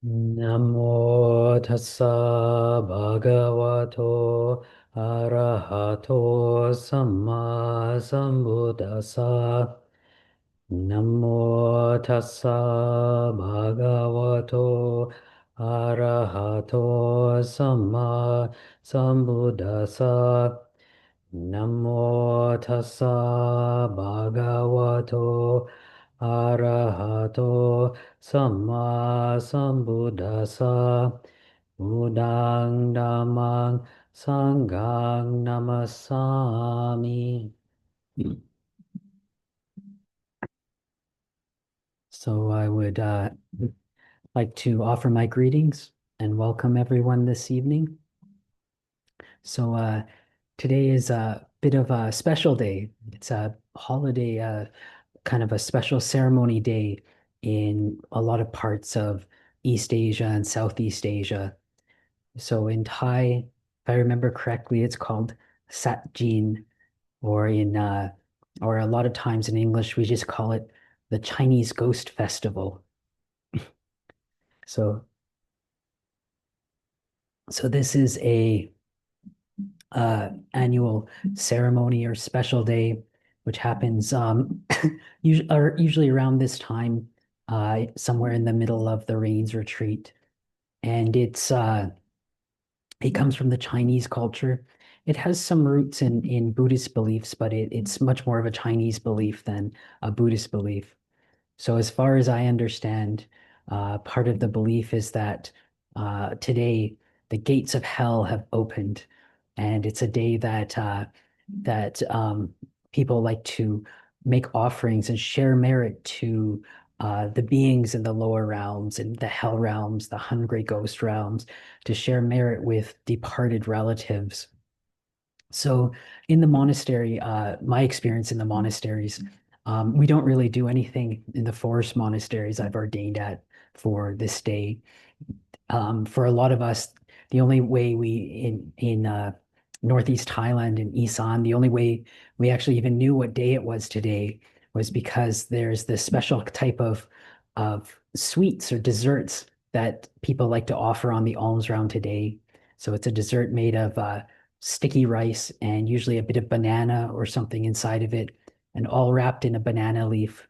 Namo tassa bhagavato arahato samma sambuddhassa. Namo tassa bhagavato arahato samma sambuddhassa. Namo tassa bhagavato arahato samma sambuddhassa. Buddhang dhammang sanghang namasami. So I would like to offer my greetings and welcome everyone this evening. So today is a bit of a special day. It's a holiday, kind of a special ceremony day in a lot of parts of East Asia and Southeast Asia. So in Thai, if I remember correctly, it's called Satjin, or or a lot of times in English, we just call it the Chinese Ghost Festival. So, so this is a annual ceremony or special day, which happens usually around this time, somewhere in the middle of the rains retreat, and it comes from the Chinese culture. It has some roots in Buddhist beliefs, but it's much more of a Chinese belief than a Buddhist belief. So, as far as I understand, part of the belief is that today the gates of hell have opened, and it's a day that people like to make offerings and share merit to the beings in the lower realms and the hell realms, the hungry ghost realms, to share merit with departed relatives. So in the monastery, my experience in the monasteries, we don't really do anything in the forest monasteries I've ordained at for this day. For a lot of us, the only way we in Northeast Thailand and Isan, the only way we actually even knew what day it was today was because there's this special type of sweets or desserts that people like to offer on the alms round today. So it's a dessert made of sticky rice and usually a bit of banana or something inside of it, and all wrapped in a banana leaf.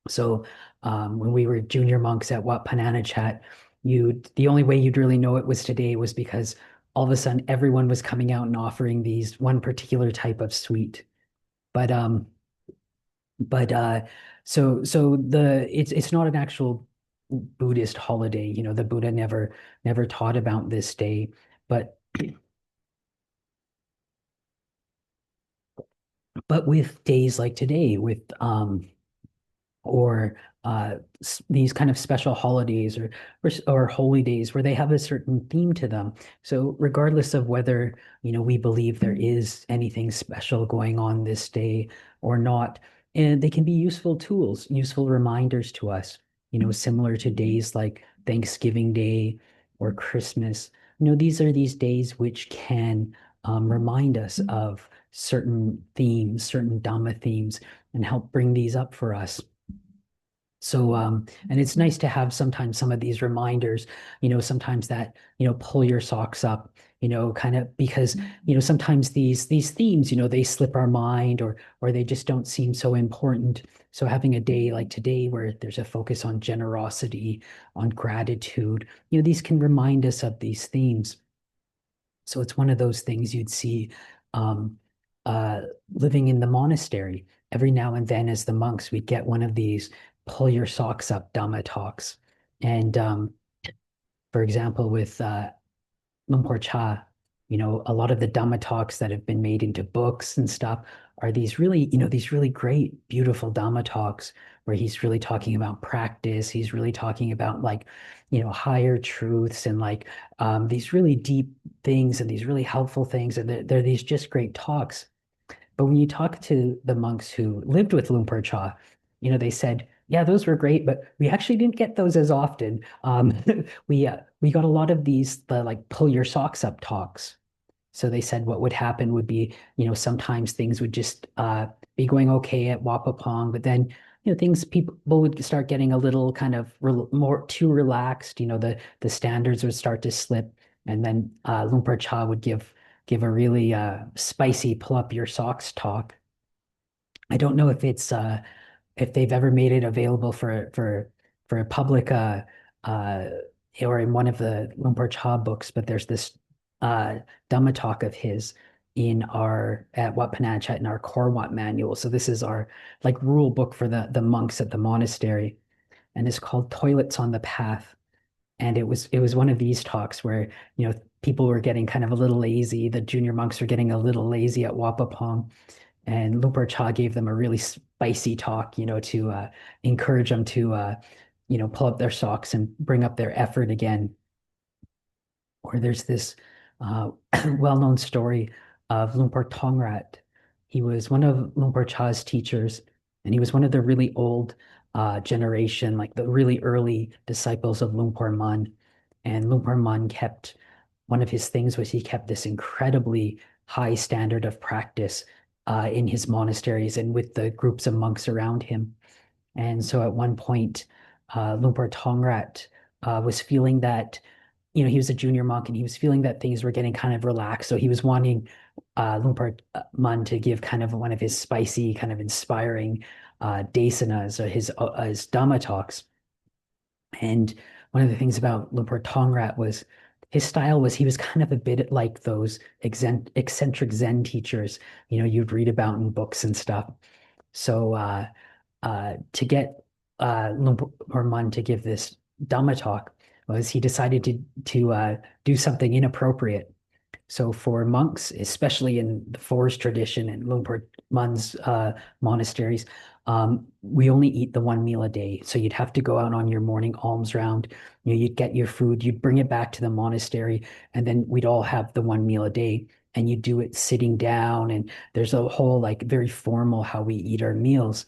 So when we were junior monks at Wat Panana Chat, the only way you'd really know it was today was because all of a sudden everyone was coming out and offering these one particular type of sweet. But but so it's not an actual Buddhist holiday. You know, the Buddha never taught about this day, but with days like today, with or these kind of special holidays or holy days where they have a certain theme to them. So regardless of whether, we believe there is anything special going on this day or not, and they can be useful tools, useful reminders to us, similar to days like Thanksgiving Day or Christmas. These are these days which can remind us of certain themes, certain Dhamma themes, and help bring these up for us. So, and it's nice to have sometimes some of these reminders, sometimes that, pull your socks up, kind of because, sometimes these themes, they slip our mind or they just don't seem so important. So having a day like today where there's a focus on generosity, on gratitude, these can remind us of these themes. So it's one of those things you'd see um, uh, living in the monastery. Every now and then, as the monks, we'd get one of these pull your socks up Dhamma talks. And for example, with Lumpur Cha, a lot of the Dhamma talks that have been made into books and stuff are these really great, beautiful Dhamma talks where he's really talking about practice. He's really talking about like, higher truths and like these really deep things and these really helpful things. And they're these just great talks. But when you talk to the monks who lived with Lumpur Cha, they said, yeah, those were great, but we actually didn't get those as often. We got a lot of the like pull your socks up talks. So they said what would happen would be, sometimes things would just be going okay at Wapapong, but then, things people would start getting a little kind of more too relaxed. The standards would start to slip, and then Luang Por Chah would give a really spicy pull up your socks talk. I don't know if they've ever made it available for a public uh or in one of the Luang Por Chah books, but there's this Dhamma talk of his in our at Wat Panachat in our Core Wat manual. So this is our like rule book for the monks at the monastery, and it's called Toilets on the Path. And it was one of these talks where, people were getting kind of a little lazy. The junior monks were getting a little lazy at Wat Pah Pong, and Lumpur Cha gave them a really spicy talk, to encourage them to, pull up their socks and bring up their effort again. Or there's this uh, well-known story of Lumpur Tongrat. He was one of Lumpur Cha's teachers, and he was one of the really old generation, like the really early disciples of Lumpur Mun. And Lumpur Mun kept one of his things was he kept this incredibly high standard of practice in his monasteries and with the groups of monks around him. And so at one point, Lumpur Tongrat was feeling that, he was a junior monk and he was feeling that things were getting kind of relaxed. So he was wanting Lumpur Mun to give kind of one of his spicy, kind of inspiring desanas or his Dhamma talks. And one of the things about Lumpur Tongrat was his style was he was kind of a bit like those eccentric Zen teachers, you'd read about in books and stuff. So to get Lumpur Mun to give this Dhamma talk was he decided to do something inappropriate. So for monks, especially in the forest tradition and Lumpur Mun's monasteries, we only eat the one meal a day. So you'd have to go out on your morning alms round. You'd get your food, you'd bring it back to the monastery, and then we'd all have the one meal a day. And you do it sitting down, and there's a whole like very formal how we eat our meals.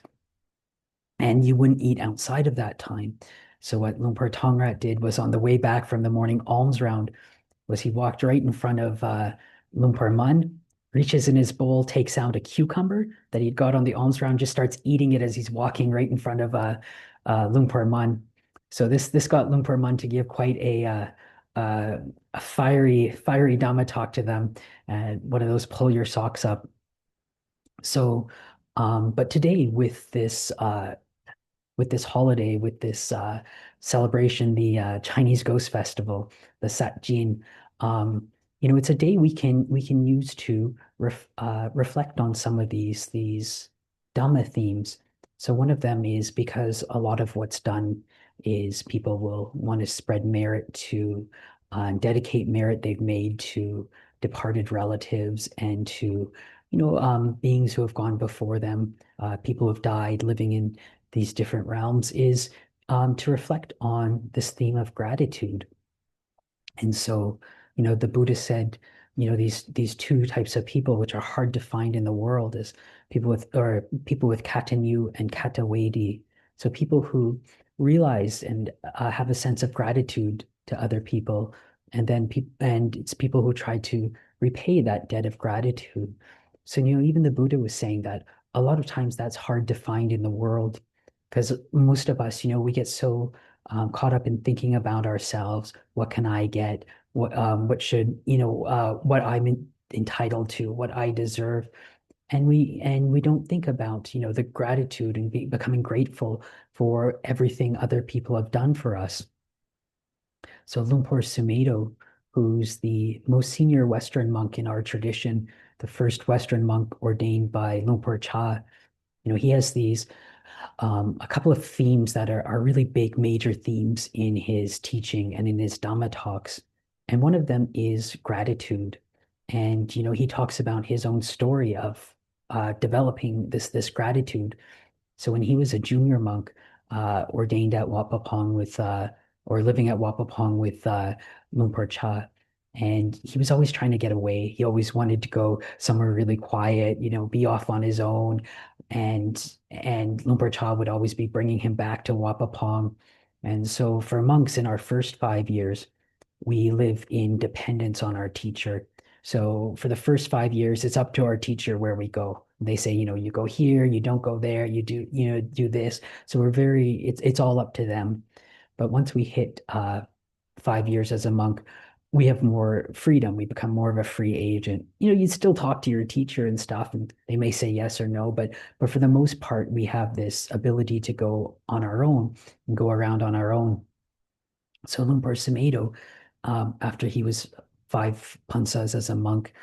And you wouldn't eat outside of that time. So what Lumpur Tongrat did was on the way back from the morning alms round, was he walked right in front of Lumpur Mun, reaches in his bowl, takes out a cucumber that he'd got on the alms round, just starts eating it as he's walking right in front of Lumpur Mun. So this got Lumpur Mun to give quite a fiery Dhamma talk to them, one of those pull your socks up. So, but today with this holiday, with this celebration, the Chinese Ghost Festival, the Sat Jin. It's a day we can use to reflect on some of these Dhamma themes. So one of them is because a lot of what's done is people will want to spread merit to dedicate merit they've made to departed relatives and to beings who have gone before them, people who have died living in these different realms, is to reflect on this theme of gratitude. And so, the Buddha said, these two types of people which are hard to find in the world is people with katanyu and katawedi. So people who realize and have a sense of gratitude to other people, and then it's people who try to repay that debt of gratitude. So, even the Buddha was saying that a lot of times that's hard to find in the world because most of us, we get so caught up in thinking about ourselves. What can I get? What should, what entitled to, what I deserve. And we don't think about, the gratitude and becoming grateful for everything other people have done for us. So Lumpur Sumedho, who's the most senior Western monk in our tradition, the first Western monk ordained by Lumpur Cha, he has these a couple of themes that are really big, major themes in his teaching and in his Dhamma talks. And one of them is gratitude. And, he talks about his own story of developing this gratitude. So when he was a junior monk, ordained at Wat Pah Pong or living at Wat Pah Pong with Lumpur Cha, and he was always trying to get away. He always wanted to go somewhere really quiet, be off on his own. And Lumpur Cha would always be bringing him back to Wat Pah Pong. And so for monks in our first 5 years, we live in dependence on our teacher. So for the first 5 years, it's up to our teacher where we go. They say, you go here, you don't go there, you do, do this. So we're very, it's all up to them. But once we hit 5 years as a monk, we have more freedom. We become more of a free agent. You still talk to your teacher and stuff, and they may say yes or no, but for the most part, we have this ability to go on our own and go around on our own. So Lumpur Sumedho, after he was 5 pansas as a monk,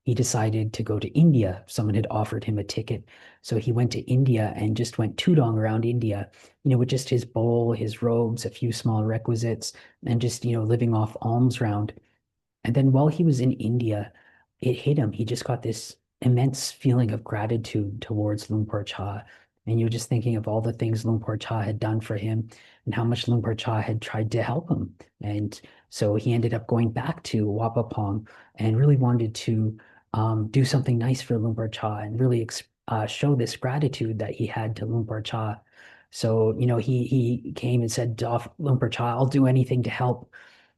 he decided to go to India. Someone had offered him a ticket. So he went to India and just went tudong around India, with just his bowl, his robes, a few small requisites, and just, living off alms round. And then while he was in India, it hit him. He just got this immense feeling of gratitude towards Lumpur Cha. And you're just thinking of all the things Lumpur Cha had done for him and how much Lumpur Cha had tried to help him. And so he ended up going back to Wapapong and really wanted to do something nice for Lumpur Cha and really show this gratitude that he had to Lumpur Cha. So, he came and said, Lumpur Cha, I'll do anything to help.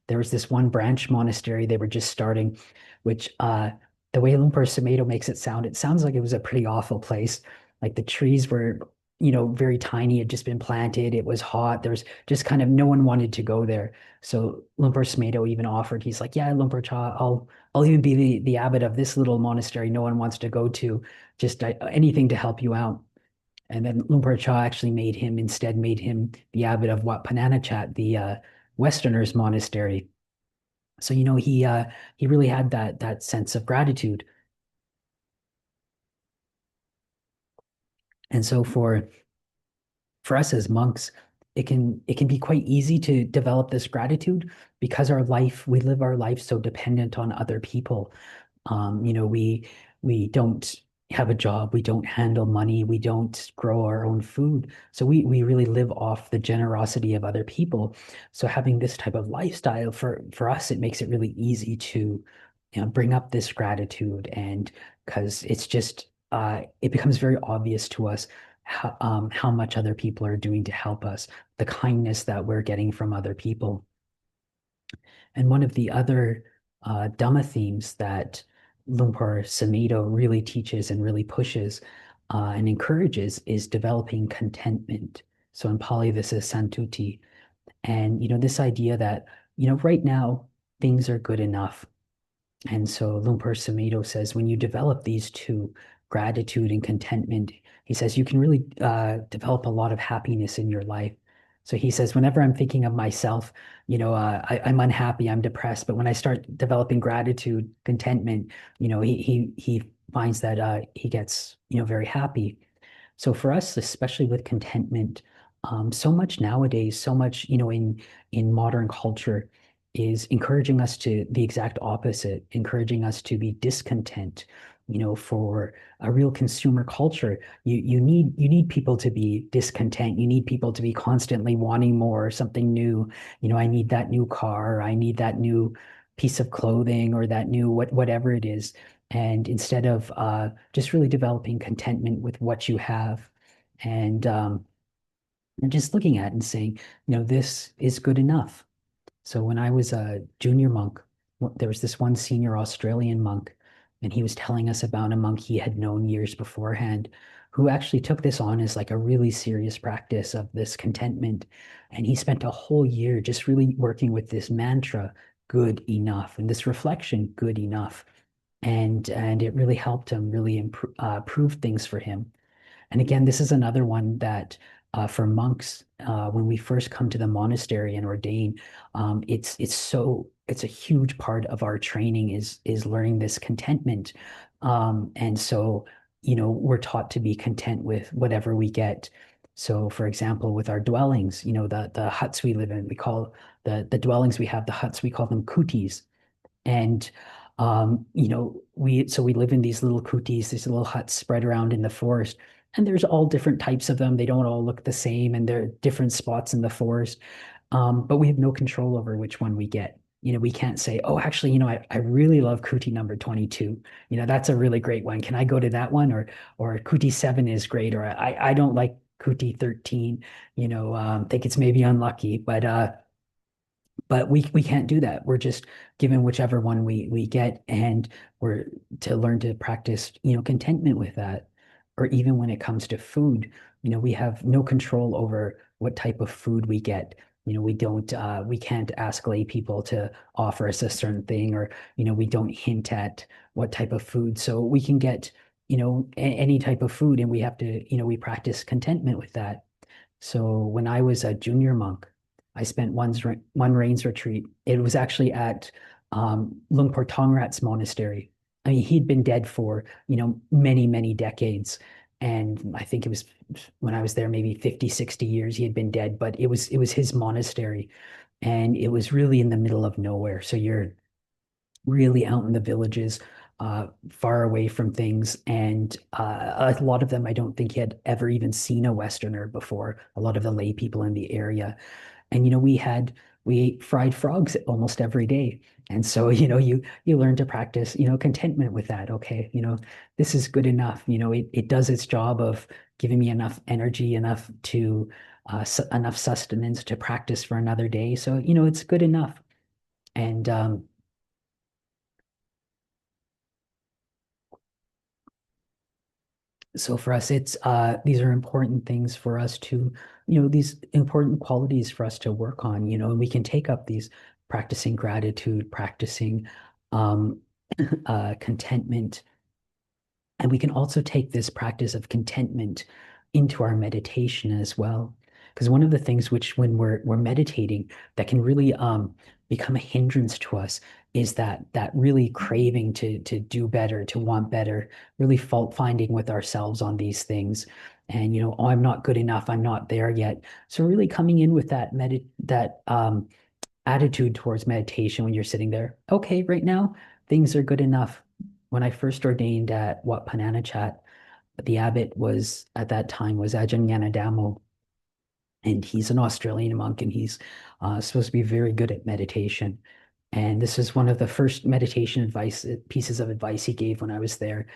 There was this one branch monastery they were just starting, which the way Lumpur Sumedho makes it sounds like it was a pretty awful place. Like the trees were, very tiny, had just been planted. It was hot. There's just kind of no one wanted to go there. So Lumpur Sumedho even offered, he's like, yeah, Lumpur Cha, I'll even be the abbot of this little monastery no one wants to go to, just anything to help you out. And then Lumpur Cha actually made him the abbot of Wat Pananachat, the Westerners monastery. So, he really had that sense of gratitude. And so for us as monks, it can be quite easy to develop this gratitude because we live our life so dependent on other people. We don't have a job, we don't handle money, we don't grow our own food. So we really live off the generosity of other people. So having this type of lifestyle for us, it makes it really easy to, bring up this gratitude, and because it becomes very obvious to us how much other people are doing to help us, the kindness that we're getting from other people. And one of the other Dhamma themes that Lumpur Sumedho really teaches and really pushes and encourages is developing contentment. So in Pali, this is santuti. And, this idea that, right now things are good enough. And so Lumpur Sumedho says when you develop these two, gratitude and contentment, he says you can really develop a lot of happiness in your life. So he says, whenever I'm thinking of myself, I'm unhappy, I'm depressed. But when I start developing gratitude, contentment, he finds that he gets, very happy. So for us, especially with contentment, so much nowadays, so much, in modern culture is encouraging us to the exact opposite, encouraging us to be discontent. For a real consumer culture, you need people to be discontent. You need people to be constantly wanting more, something new. I need that new car, I need that new piece of clothing or that new whatever it is. And instead of just really developing contentment with what you have and just looking at it and saying, this is good enough. So when I was a junior monk, there was this one senior Australian monk, and he was telling us about a monk he had known years beforehand who actually took this on as like a really serious practice of this contentment. And he spent a whole year just really working with this mantra, good enough, and this reflection, good enough. And it really helped him really improve things for him. And again, this is another one that for monks, when we first come to the monastery and ordain, it's a huge part of our training is learning this contentment. And so, we're taught to be content with whatever we get. So, for example, with our dwellings, the huts we live in, we call the dwellings we have, the huts, we call them kutis. And we live in these little kutis, these little huts spread around in the forest, and there's all different types of them. They don't all look the same, and they're different spots in the forest. But we have no control over which one we get. We can't say, oh, actually, I really love kuti number 22. That's a really great one. Can I go to that one? Or kuti 7 is great, or I don't like kuti 13. Think it's maybe unlucky, but we can't do that. We're just given whichever one we get, and we're to learn to practice, contentment with that. or even when it comes to food, we have no control over what type of food we get. We can't ask lay people to offer us a certain thing, or, we don't hint at what type of food. So we can get, any type of food, and we have to, we practice contentment with that. So when I was a junior monk, I spent one rains retreat. It was actually at Lungpor Tongrat's monastery. I mean, he'd been dead for, many, many decades. And I think it was when I was there, maybe 50, 60 years he had been dead, but it was his monastery. And it was really in the middle of nowhere. So you're really out in the villages, far away from things. And a lot of them, I don't think he had ever even seen a Westerner before, a lot of the lay people in the area. And we ate fried frogs almost every day. And so, you learn to practice, contentment with that. Okay, this is good enough. It does its job of giving me enough energy, enough to enough sustenance to practice for another day. So, it's good enough. And so for us, it's these are important things for us to, these important qualities for us to work on, and we can take up these practicing gratitude, practicing um, contentment, and we can also take this practice of contentment into our meditation as well. Because one of the things which, when we're meditating, that can really become a hindrance to us is that really craving to do better, to want better, really fault finding with ourselves on these things. And oh, I'm not good enough, I'm not there yet. So really coming in with that attitude towards meditation when you're sitting there. Okay, right now things are good enough. When I first ordained at Wat Pananachat, the abbot was at that time was Ajahn Nando, and he's an Australian monk, and he's supposed to be very good at meditation. And this is one of the first meditation advice pieces of advice he gave when I was there.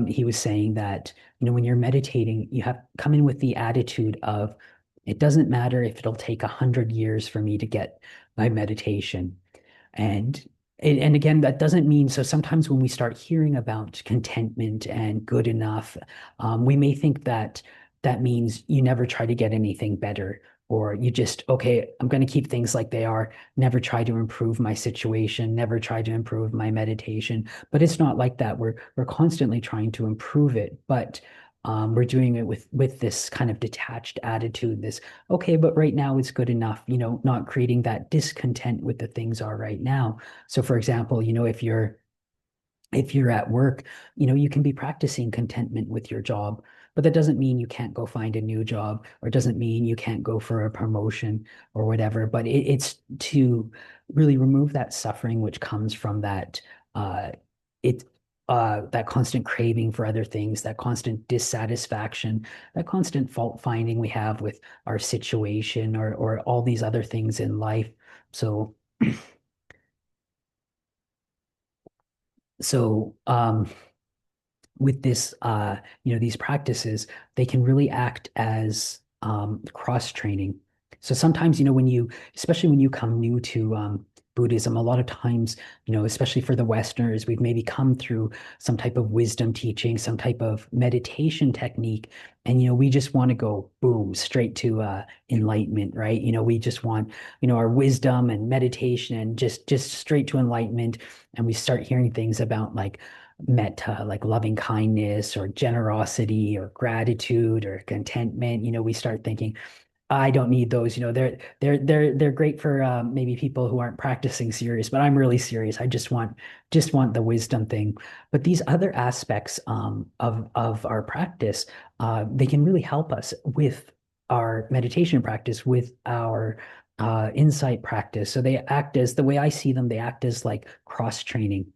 He was saying that, when you're meditating, you have come in with the attitude of, it doesn't matter if it'll take 100 years for me to get my meditation. And and again, that doesn't mean, so sometimes when we start hearing about contentment and good enough, we may think that that means you never try to get anything better, or you just, okay, I'm going to keep things like they are, never try to improve my situation, never try to improve my meditation. But it's not like that. We're constantly trying to improve it, but we're doing it with this kind of detached attitude, this, okay, but right now it's good enough, not creating that discontent with the things are right now. So for example, if you're at work, you can be practicing contentment with your job, but that doesn't mean you can't go find a new job, or doesn't mean you can't go for a promotion or whatever. But it's to really remove that suffering which comes from uh, it that constant craving for other things, that constant dissatisfaction, that constant fault finding we have with our situation, or all these other things in life. So so with this, these practices, they can really act as cross training. So sometimes, especially when you come new to Buddhism, a lot of times, especially for the Westerners, we've maybe come through some type of wisdom teaching, some type of meditation technique, and we just want to go boom straight to enlightenment, right? We just want, our wisdom and meditation, and just straight to enlightenment, and we start hearing things about like metta, like loving kindness or generosity or gratitude or contentment. We start thinking, I don't need those. They're great for maybe people who aren't practicing serious, but I'm really serious. I just want the wisdom thing. But these other aspects of our practice, they can really help us with our meditation practice, with our insight practice. So they act as, the way I see them, they act as like cross training.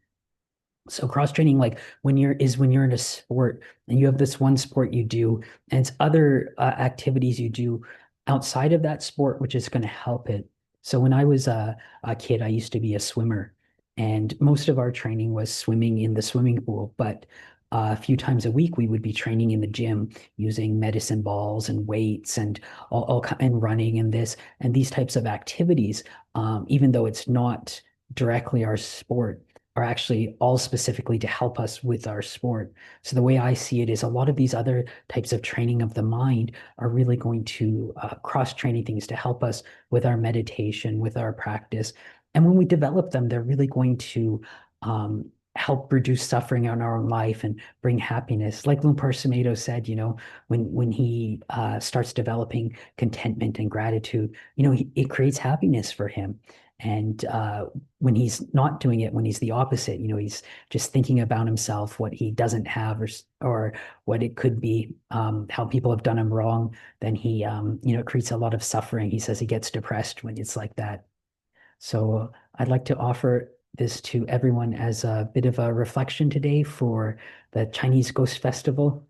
So cross training, like when you're in a sport and you have this one sport you do, and it's other activities you do outside of that sport, which is going to help it. So when I was a kid, I used to be a swimmer, and most of our training was swimming in the swimming pool. But a few times a week, we would be training in the gym using medicine balls and weights and and running and this and these types of activities. Even though it's not directly our sport, are actually all specifically to help us with our sport. So the way I see it is a lot of these other types of training of the mind are really going to cross-training things to help us with our meditation, with our practice. And when we develop them, they're really going to help reduce suffering in our own life and bring happiness. Like Lumpur Sumedho said, when he starts developing contentment and gratitude, it creates happiness for him. And when he's not doing it, when he's the opposite, he's just thinking about himself, what he doesn't have, or what it could be, how people have done him wrong, then he, it creates a lot of suffering. He says he gets depressed when it's like that. So I'd like to offer this to everyone as a bit of a reflection today for the Chinese Ghost Festival.